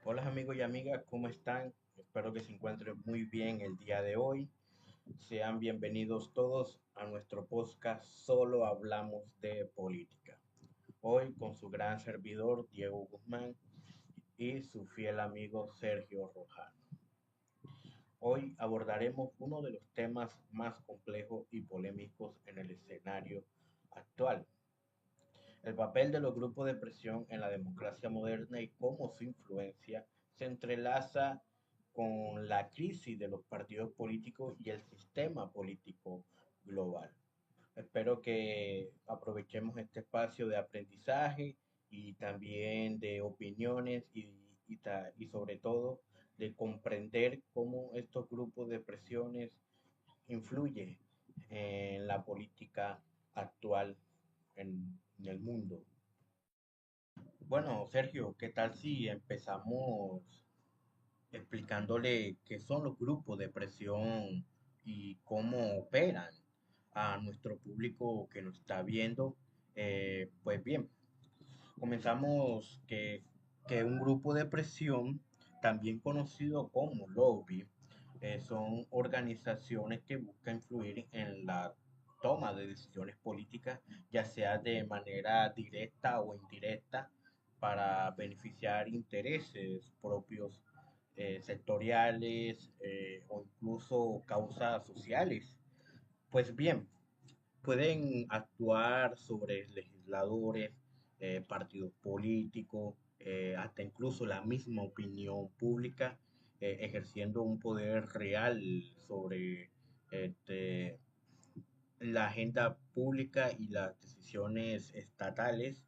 Hola amigos y amigas, ¿cómo están? Espero que se encuentren muy bien el día de hoy. Sean bienvenidos todos a nuestro podcast Solo Hablamos de Política. Hoy con su gran servidor Diego Guzmán y su fiel amigo Sergio Rojano. Hoy abordaremos uno de los temas más complejos y polémicos en el escenario actual: el papel de los grupos de presión en la democracia moderna y cómo su influencia se entrelaza con la crisis de los partidos políticos y el sistema político global. Espero que aprovechemos este espacio de aprendizaje y también de opiniones y sobre todo de comprender cómo estos grupos de presiones influyen en la política actual en el mundo. Bueno, Sergio, ¿qué tal si empezamos explicándole qué son los grupos de presión y cómo operan a nuestro público que nos está viendo? Pues bien, comenzamos que un grupo de presión, también conocido como lobby, son organizaciones que buscan influir en la toma de decisiones políticas, ya sea de manera directa o indirecta, para beneficiar intereses propios, sectoriales, o incluso causas sociales. Pues bien, pueden actuar sobre legisladores, partidos políticos, hasta incluso la misma opinión pública, ejerciendo un poder real sobre este, la agenda pública y las decisiones estatales.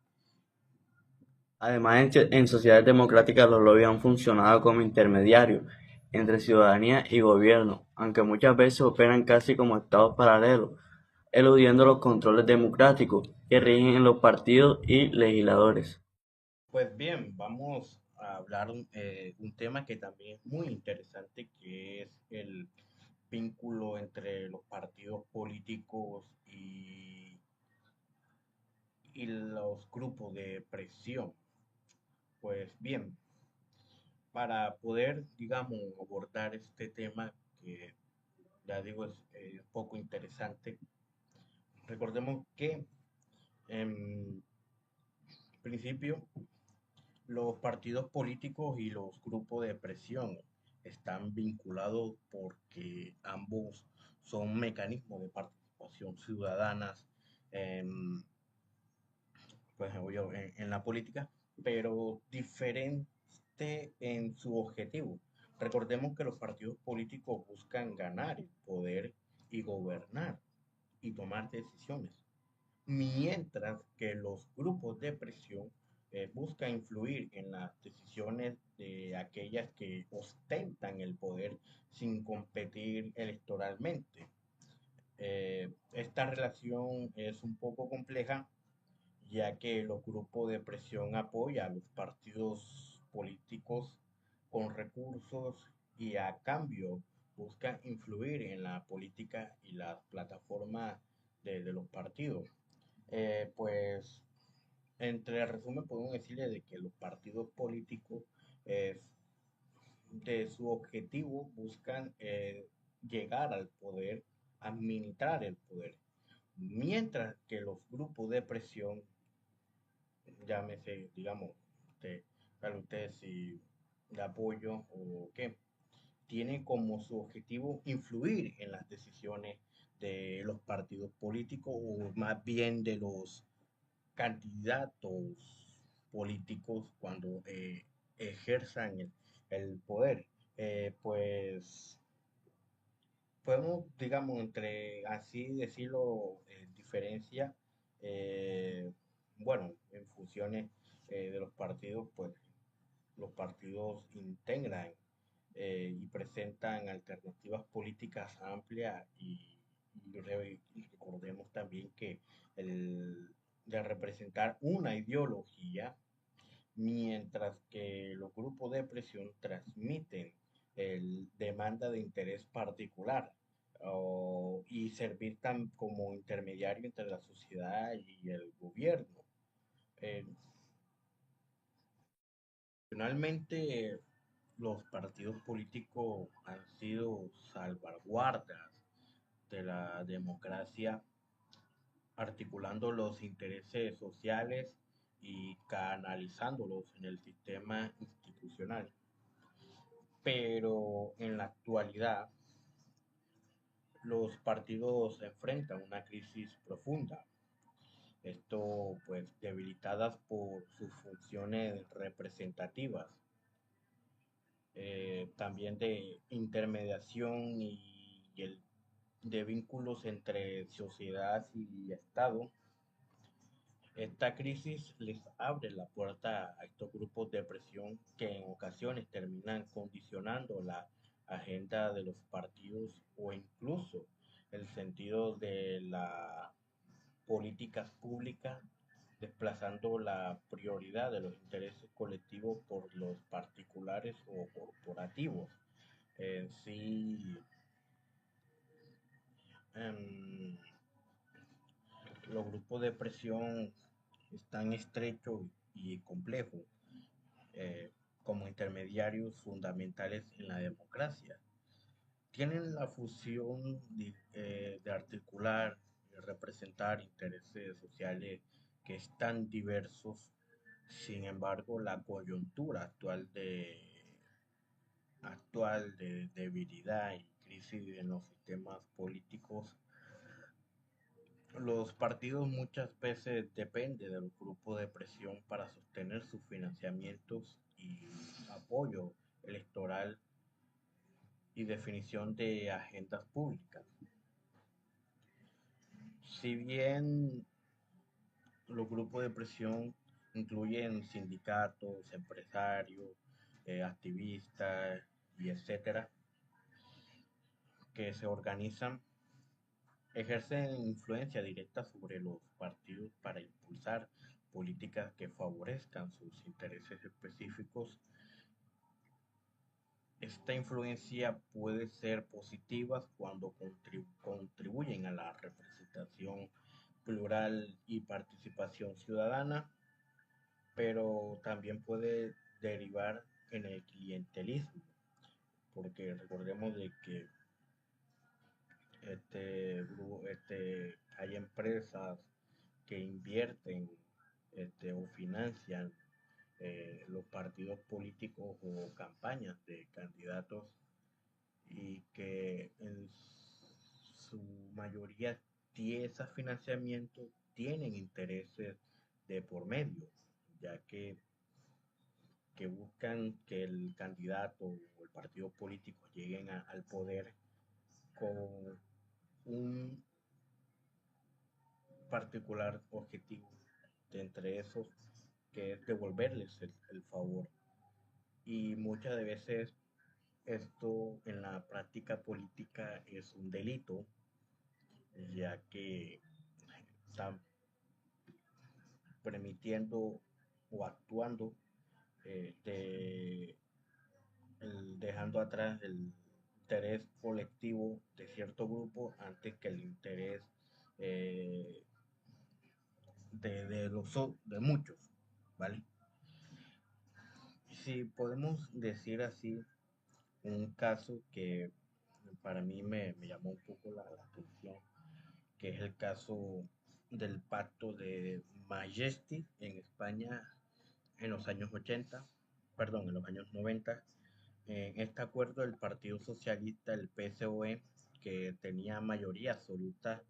Además, en sociedades democráticas los lobbies han funcionado como intermediarios entre ciudadanía y gobierno, aunque muchas veces operan casi como estados paralelos, eludiendo los controles democráticos que rigen en los partidos y legisladores. Pues bien, vamos a hablar un tema que también es muy interesante, que es el vínculo entre los partidos políticos y los grupos de presión. Pues bien, para poder, digamos, abordar este tema que ya digo es un poco interesante, recordemos que en principio los partidos políticos y los grupos de presión están vinculados porque ambos son mecanismos de participación ciudadanas, em, pues en la política, pero diferente en su objetivo. Recordemos que los partidos políticos buscan ganar el poder y gobernar y tomar decisiones, mientras que los grupos de presión buscan influir en las decisiones de aquellas que ostentan el poder sin competir electoralmente. Esta relación es un poco compleja, ya que los grupos de presión apoyan a los partidos políticos con recursos y a cambio buscan influir en la política y las plataformas de los partidos. Pues entre resumen podemos decirle de que los partidos políticos, eh, de su objetivo buscan llegar al poder, administrar el poder, mientras que los grupos de presión, llámese, digamos, usted, para usted si de apoyo o qué, tienen como su objetivo influir en las decisiones de los partidos políticos o más bien de los candidatos políticos cuando ejerzan el poder. Pues podemos, digamos, entre así decirlo, diferencia, eh, bueno, en funciones de los partidos, pues los partidos integran y presentan alternativas políticas amplias y recordemos también que el de representar una ideología, mientras que los grupos de presión transmiten el demanda de interés particular, y servir como intermediario entre la sociedad y el gobierno. Eh, Tradicionalmente, los partidos políticos han sido salvaguardas de la democracia, articulando los intereses sociales y canalizándolos en el sistema institucional. Pero en la actualidad, los partidos enfrentan una crisis profunda. Esto, pues, debilitadas por sus funciones representativas, también de intermediación y de vínculos entre sociedad y Estado. Esta crisis les abre la puerta a estos grupos de presión que en ocasiones terminan condicionando la agenda de los partidos o incluso el sentido de las políticas públicas, desplazando la prioridad de los intereses colectivos por los particulares o corporativos. En sí, em, los grupos de presión están estrechos y complejos, eh, como intermediarios fundamentales en la democracia. Tienen la fusión de articular y representar intereses sociales que están diversos. Sin embargo, la coyuntura actual de debilidad y crisis en los sistemas políticos, los partidos muchas veces dependen de los grupos de presión para sostener sus financiamientos y apoyo electoral y definición de agendas públicas. Si bien los grupos de presión incluyen sindicatos, empresarios, activistas y etcétera, que se organizan, ejercen influencia directa sobre los partidos para impulsar políticas que favorezcan sus intereses específicos. Esta influencia puede ser positiva cuando contribuyen a la representación plural y participación ciudadana, pero también puede derivar en el clientelismo, porque recordemos de que hay empresas que invierten, o financian, los partidos políticos o campañas de candidatos, y que en su mayoría ese financiamiento tienen intereses de por medio, ya que buscan que el candidato o el partido político lleguen al poder con un particular objetivo, de entre esos, que es devolverles el favor. Y muchas de veces esto en la práctica política es un delito, ya que están permitiendo o actuando, dejando atrás el interés colectivo de cierto grupo antes que el interés, eh, de muchos, ¿vale? Si podemos decir así, un caso que para mí me llamó un poco la atención, que es el caso del pacto de Majestic en España en los años 80, perdón, en los años 90. En este acuerdo, el Partido Socialista, el PSOE, que tenía mayoría absoluta,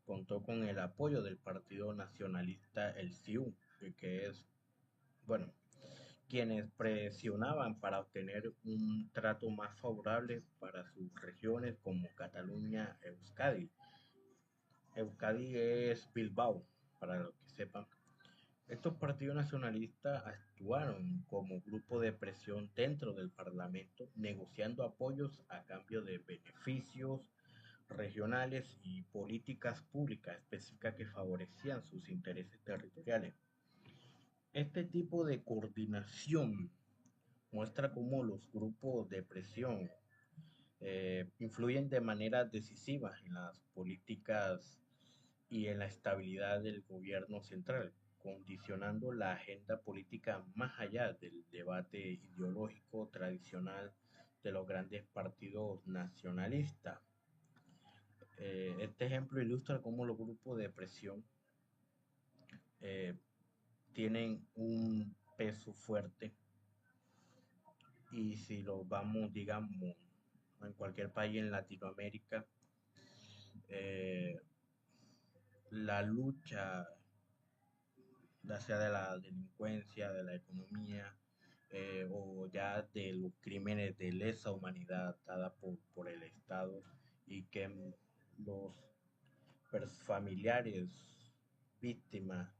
contó con el apoyo del Partido Nacionalista, el CIU, que es, bueno, quienes presionaban para obtener un trato más favorable para sus regiones como Cataluña, Euskadi. Euskadi es Bilbao, para los que sepan. Estos partidos nacionalistas actuaron como grupo de presión dentro del Parlamento, negociando apoyos a cambio de beneficios regionales y políticas públicas específicas que favorecían sus intereses territoriales. Este tipo de coordinación muestra cómo los grupos de presión, influyen de manera decisiva en las políticas y en la estabilidad del gobierno central. condicionando la agenda política más allá del debate ideológico tradicional de los grandes partidos nacionalistas. Este ejemplo ilustra cómo los grupos de presión eh, tienen un peso fuerte y si lo vamos, digamos, en cualquier país en Latinoamérica, eh, la lucha, ya sea de la delincuencia, de la economía, o ya de los crímenes de lesa humanidad dada por el Estado y que los familiares víctimas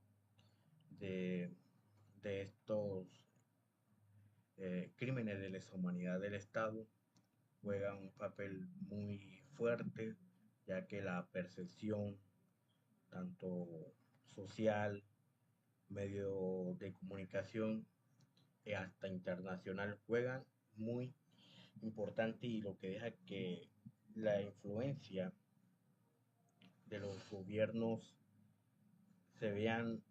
de, de estos crímenes de lesa humanidad del Estado juegan un papel muy fuerte, ya que la percepción, tanto social, medio de comunicación y hasta internacional, juegan muy importante y lo que deja que la influencia de los gobiernos se vean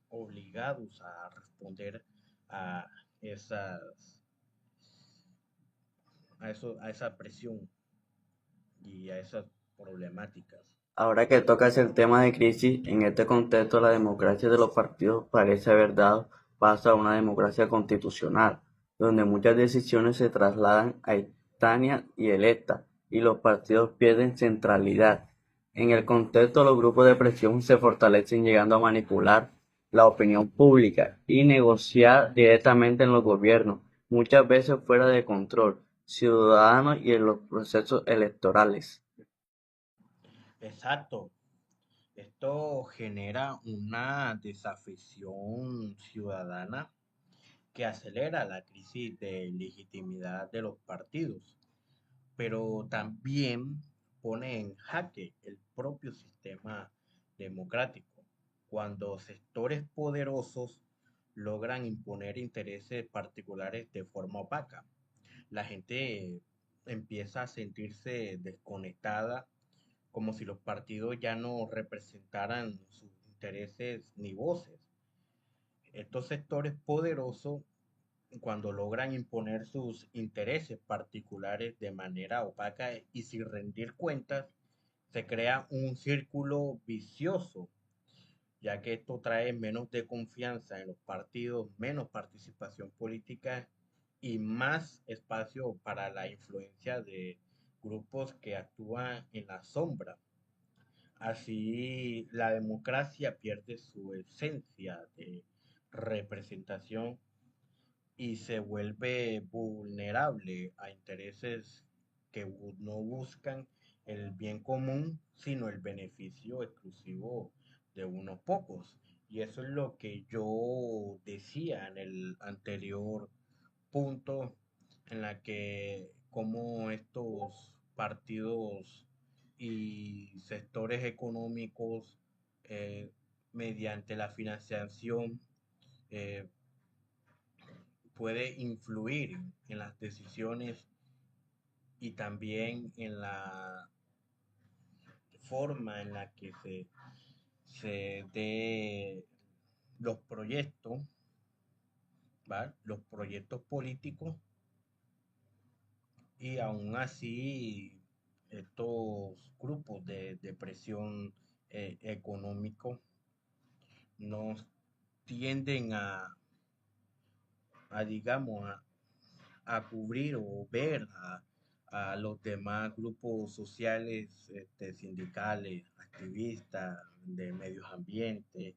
obligados a responder a esas a esa presión y a esas problemáticas. Ahora que tocas el tema de crisis, en este contexto la democracia de los partidos parece haber dado paso a una democracia constitucional, donde muchas decisiones se trasladan a instancias y electas, y los partidos pierden centralidad. En el contexto, los grupos de presión se fortalecen llegando a manipular la opinión pública y negociar directamente en los gobiernos, muchas veces fuera de control ciudadano y en los procesos electorales. Exacto. Esto genera una desafección ciudadana que acelera la crisis de legitimidad de los partidos, pero también pone en jaque el propio sistema democrático, cuando sectores poderosos logran imponer intereses particulares de forma opaca. La gente empieza a sentirse desconectada, como si los partidos ya no representaran sus intereses ni voces. Estos sectores poderosos, cuando logran imponer sus intereses particulares de manera opaca y sin rendir cuentas, se crea un círculo vicioso, ya que esto trae menos de confianza en los partidos, menos participación política y más espacio para la influencia de grupos que actúan en la sombra. Así, la democracia pierde su esencia de representación y se vuelve vulnerable a intereses que no buscan el bien común, sino el beneficio exclusivo de unos pocos. Y eso es lo que yo decía en el anterior punto, en la que como estos partidos y sectores económicos, eh, mediante la financiación, eh, puede influir en las decisiones y también en la forma en la que se dé los proyectos, ¿vale? Los proyectos políticos y aún así estos grupos de presión económico nos tienden digamos, a cubrir o ver a los demás grupos sociales, sindicales, activistas, de medios ambiente,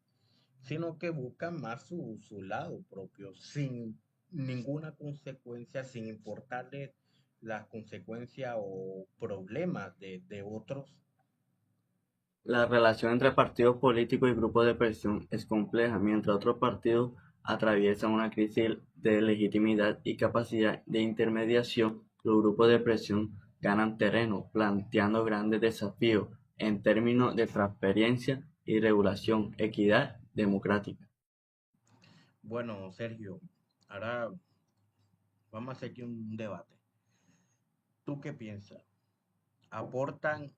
sino que buscan más su lado propio, sin ninguna consecuencia, sin importarles las consecuencias o problemas de otros. La relación entre partidos políticos y grupos de presión es compleja, mientras otros partidos atraviesan una crisis de legitimidad y capacidad de intermediación, los grupos de presión ganan terreno, planteando grandes desafíos en términos de transparencia y regulación, equidad democrática. Bueno, Sergio, ahora vamos a hacer aquí un debate. ¿Tú qué piensas? ¿Aportan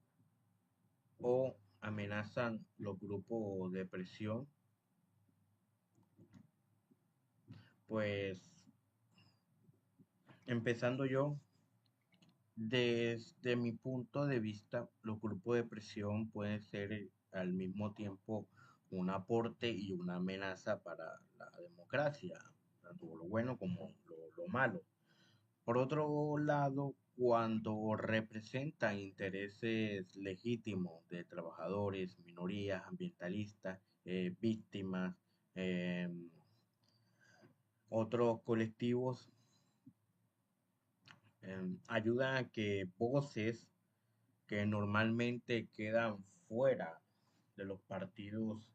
o amenazan los grupos de presión? Pues empezando yo, desde mi punto de vista, los grupos de presión pueden ser al mismo tiempo un aporte y una amenaza para la democracia, tanto lo bueno como lo malo. Por otro lado, cuando representan intereses legítimos de trabajadores, minorías, ambientalistas, víctimas, eh, otros colectivos, ayudan a que voces que normalmente quedan fuera de los partidos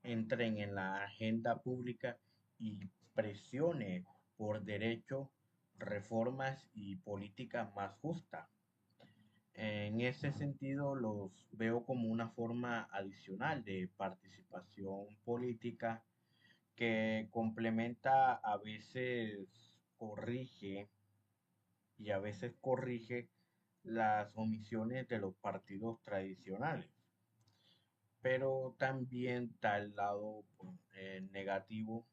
entren en la agenda pública y presione por derechos, reformas y políticas más justas. En ese sentido, los veo como una forma adicional de participación política que complementa, a veces corrige y a veces corrige las omisiones de los partidos tradicionales. Pero también está el lado pues, negativo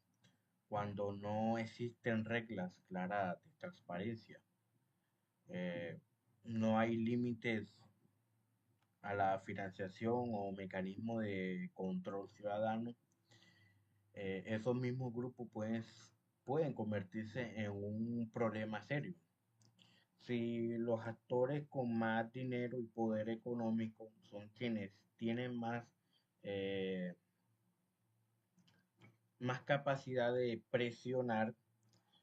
cuando no existen reglas claras de transparencia. Eh, no hay límites a la financiación o mecanismo de control ciudadano. Esos mismos grupos pueden convertirse en un problema serio. Si los actores con más dinero y poder económico son quienes tienen eh, más capacidad de presionar,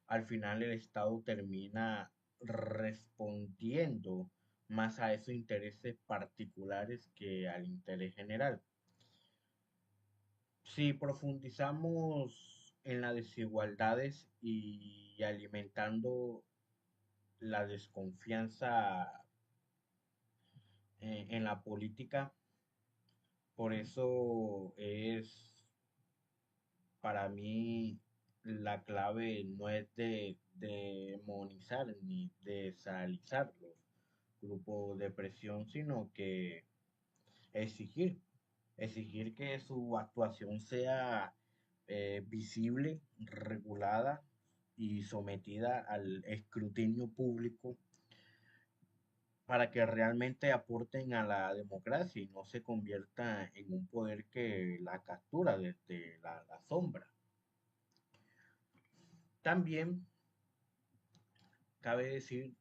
al final el Estado termina respondiendo más a esos intereses particulares que al interés general. Si profundizamos en las desigualdades y alimentando la desconfianza en la política, por eso es para mí la clave no es de demonizar ni desalizar los grupos de presión, sino que exigir, exigir que su actuación sea visible, regulada y sometida al escrutinio público para que realmente aporten a la democracia y no se convierta en un poder que la captura desde la sombra. También cabe decir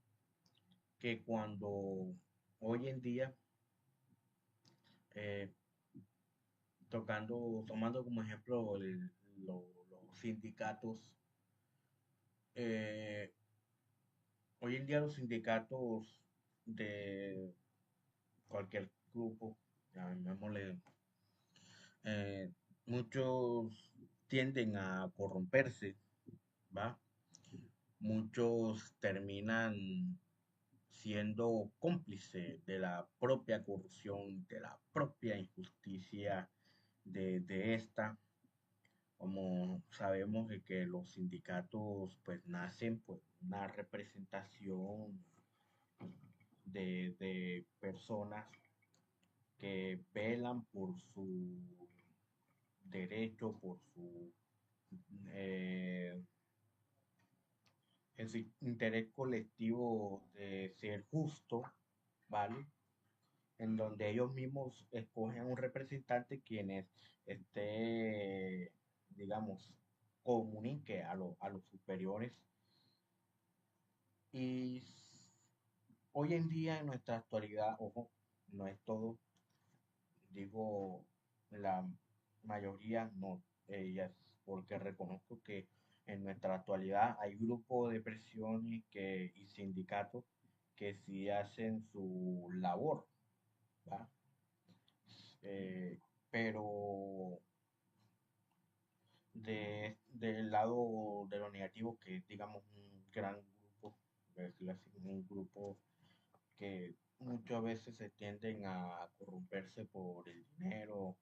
que cuando hoy en día, eh, tomando como ejemplo los sindicatos, eh, hoy en día los sindicatos de cualquier grupo, llamémosle, eh, muchos tienden a corromperse, ¿va? Muchos terminan siendo cómplices de la propia corrupción, de la propia injusticia de esta. Como sabemos de que los sindicatos pues nacen pues una representación de personas que velan por su derecho, por eh, en su interés colectivo de ser justo, ¿vale? En donde ellos mismos escogen un representante quienes esté, digamos, comunique a los superiores. Y hoy en día, en nuestra actualidad, ojo, no es todo, digo, la mayoría, no ellas, porque reconozco que en nuestra actualidad hay grupos de presiones y sindicatos que sí hacen su labor, ¿va? Eh, pero del lado de lo negativo, que es, digamos, un gran grupo, voy a decirlo así, un grupo que muchas veces se tienden a corromperse por el dinero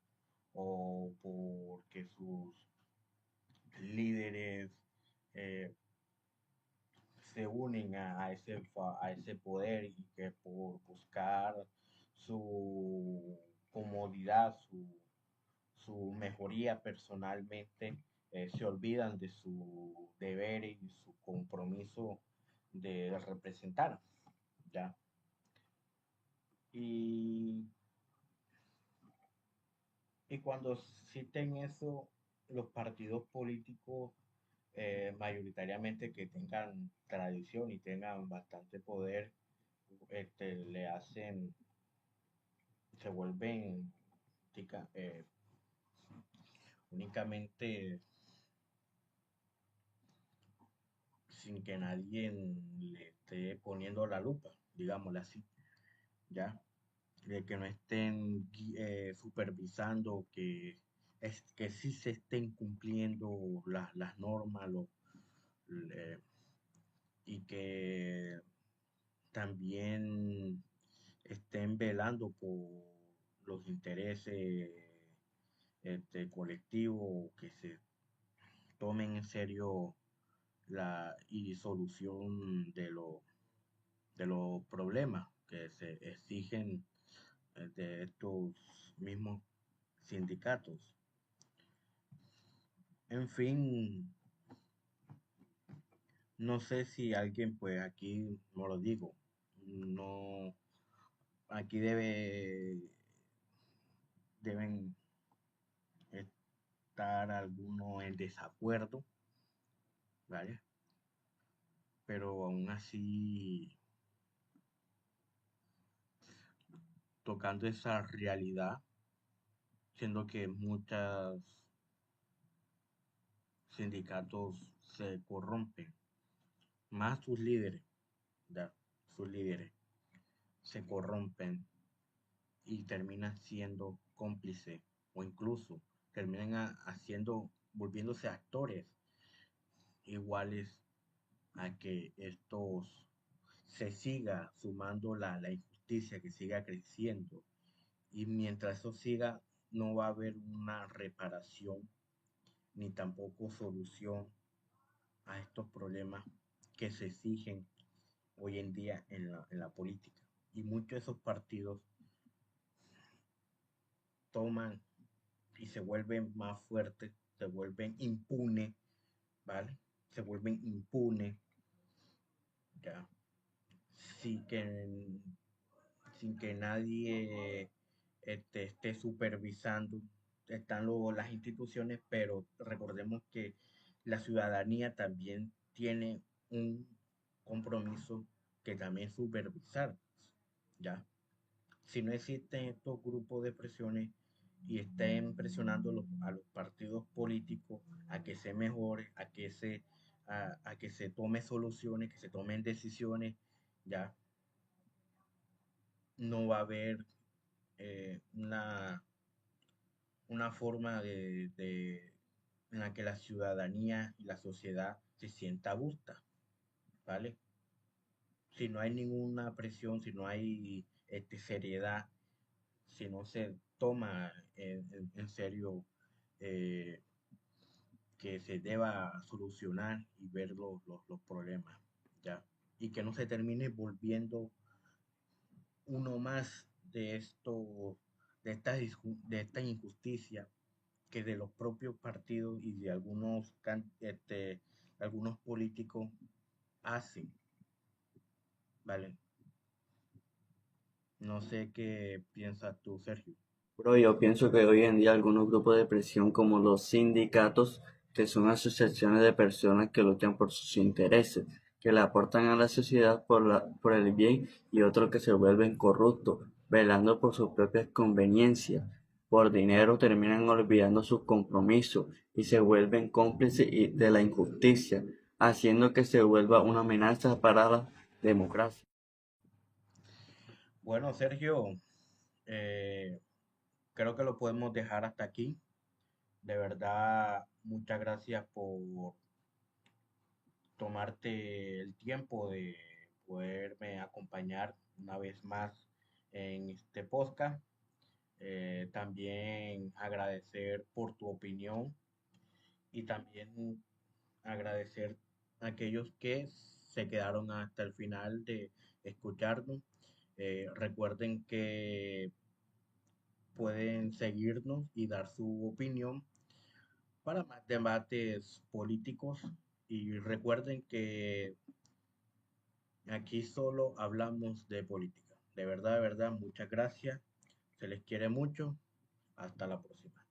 o porque sus líderes eh, se unen a ese poder y que por buscar su comodidad, su mejoría personalmente, se olvidan de su deber y su compromiso de representar, ¿ya? Y, y cuando citen eso, los partidos políticos mayoritariamente que tengan tradición y tengan bastante poder, le hacen, se vuelven únicamente sin que nadie le esté poniendo la lupa, digámoslo así, ¿ya? De que no estén supervisando que sí se estén cumpliendo las normas eh, y que también estén velando por los intereses colectivos, que se tomen en serio la y solución de los problemas que se exigen de estos mismos sindicatos. En fin, no sé si alguien, pues aquí no lo digo, no, aquí deben estar algunos en desacuerdo, ¿vale? Pero aún así, tocando esa realidad, siendo que muchos sindicatos se corrompen, más sus líderes, ¿ya? Sus líderes se corrompen y terminan siendo cómplices o incluso terminan haciendo, volviéndose actores iguales a que estos se siga sumando la injusticia, que siga creciendo. Y mientras eso siga, no va a haber una reparación ni tampoco solución a estos problemas que se exigen hoy en día en la política. Y muchos de esos partidos toman y se vuelven más fuertes, se vuelven impunes, ¿vale? Se vuelven impunes, ya, sin que, sin que nadie esté supervisando. Están las instituciones, pero recordemos que la ciudadanía también tiene un compromiso que también supervisar, ¿ya? Si no existen estos grupos de presiones y estén presionando a los partidos políticos a que se mejore, a que se tome soluciones, que se tomen decisiones, ya no va a haber una forma en la que la ciudadanía y la sociedad se sienta a gusto, ¿vale? Si no hay ninguna presión, si no hay seriedad, si no se toma en serio eh, que se deba solucionar y ver los problemas, ¿ya? Y que no se termine volviendo uno más de de esta injusticia que de los propios partidos y de algunos políticos hacen, ¿vale? No sé qué piensas tú, Sergio. Pero yo pienso que hoy en día algunos grupos de presión como los sindicatos, que son asociaciones de personas que luchan por sus intereses, que le aportan a la sociedad por el bien, y otros que se vuelven corruptos, velando por sus propias conveniencias. Por dinero terminan olvidando sus compromisos y se vuelven cómplices de la injusticia, haciendo que se vuelva una amenaza para la democracia. Bueno, Sergio, eh, creo que lo podemos dejar hasta aquí. De verdad, muchas gracias por tomarte el tiempo de poderme acompañar una vez más en este podcast. También agradecer por tu opinión y también agradecer a aquellos que se quedaron hasta el final de escucharnos. Recuerden que pueden seguirnos y dar su opinión para más debates políticos y recuerden que aquí solo hablamos de política. De verdad, muchas gracias. Se les quiere mucho. Hasta la próxima.